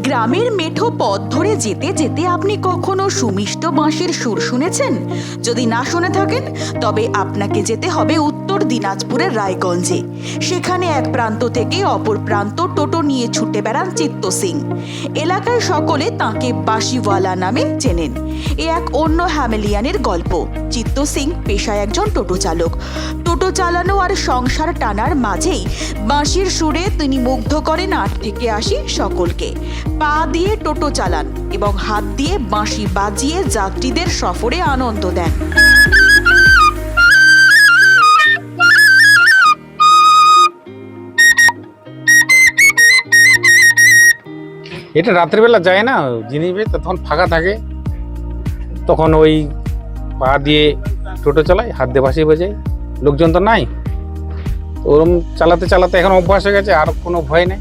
গ্রামের মেঠো পথ ধরে যেতে যেতে আপনি কখনো সুমিষ্ট বাঁশির সুর শুনেছেন? যদি না শুনে থাকেন তবে আপনাকে যেতে হবে উত্তর দিনাজপুরের রায়গঞ্জে। সেখানে এক প্রান্ত থেকে অপর প্রান্ত টোটো নিয়ে ছুটে বেড়ান চিত্ত সিং। এলাকায় সকলে তাঁকে বাঁশিওয়ালা নামে চেনেন। এ এক অন্য হ্যামেলিয়ানের গল্প। চিত্ত সিং পেশায় একজন টোটো চালক। টোটো চালানো আর সংসার টানার মাঝেই বাঁশির সুরে তিনি মুগ্ধ করেন 8 থেকে 80 সকলকে। পা দিয়ে টোটো চালান এবং হাত দিয়ে বাঁশি বাজিয়ে যাত্রীদের সফরে আনন্দ দেন। এটা রাত্রিবেলা যায় না, জিনিসবে তখন ফাঁকা থাকে, তখন ওই পা দিয়ে টোটো চালাই, হাত দিয়ে বাঁশি বাজাই, লোকজন তো নাই, ওরকম চালাতে চালাতে এখন অভ্যাস হয়ে গেছে, আর কোনো ভয় নেই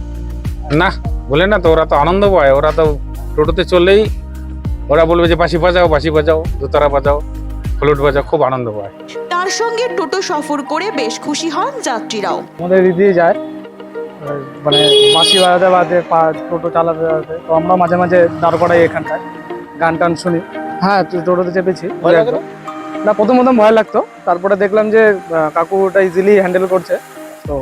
না। বলে না তো, ওরা তো আনন্দ পায়, ওরা তো টোটোতে চললেই ওরা বলবে যে বাঁশি বাজাও, দোতারা বাজাও, ফ্লুট বাজাও, খুব আনন্দ পায়। তার সঙ্গে টোটো সফর করে বেশ খুশি হন যাত্রীরাও। আমাদের এদিকে যায় মানে বাঁশি বাজাতে টোটো চালাতে চালাতে, তো আমরা মাঝে মাঝে দাঁড় করাই এখানটায়, গান টান শুনি। হ্যাঁ, টোটোতে চেপেছি। না, প্রথম ভয় লাগতো, তারপরে দেখলাম যে কাকু ওটা ইজিলি হ্যান্ডেল করছে, তো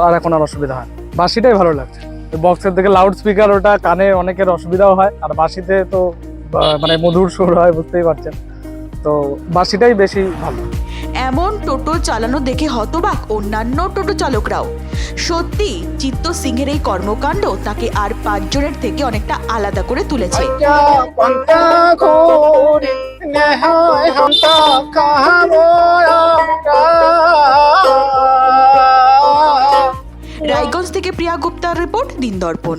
আর এখন আর অসুবিধা হয়। বাঁশিটাই ভালো লাগছে, বক্সের থেকে লাউড স্পিকার, ওটা কানে অনেকের অসুবিধাও হয়, আর বাঁশিতে তো মানে মধুর সুর হয়, বুঝতেই পারছেন, তো বাঁশিটাই বেশি ভালো। এমন টোটো চালানো দেখে হতবাক অন্যান্য টোটো চালকরাও। সত্যি চিত্ত সিংহের এই কর্মকাণ্ড তাকে আর 5 জনের থেকে অনেকটা আলাদা করে তুলেছে। রায়গঞ্জ থেকে প্রিয়া গুপ্তার রিপোর্ট, দিন দর্পণ।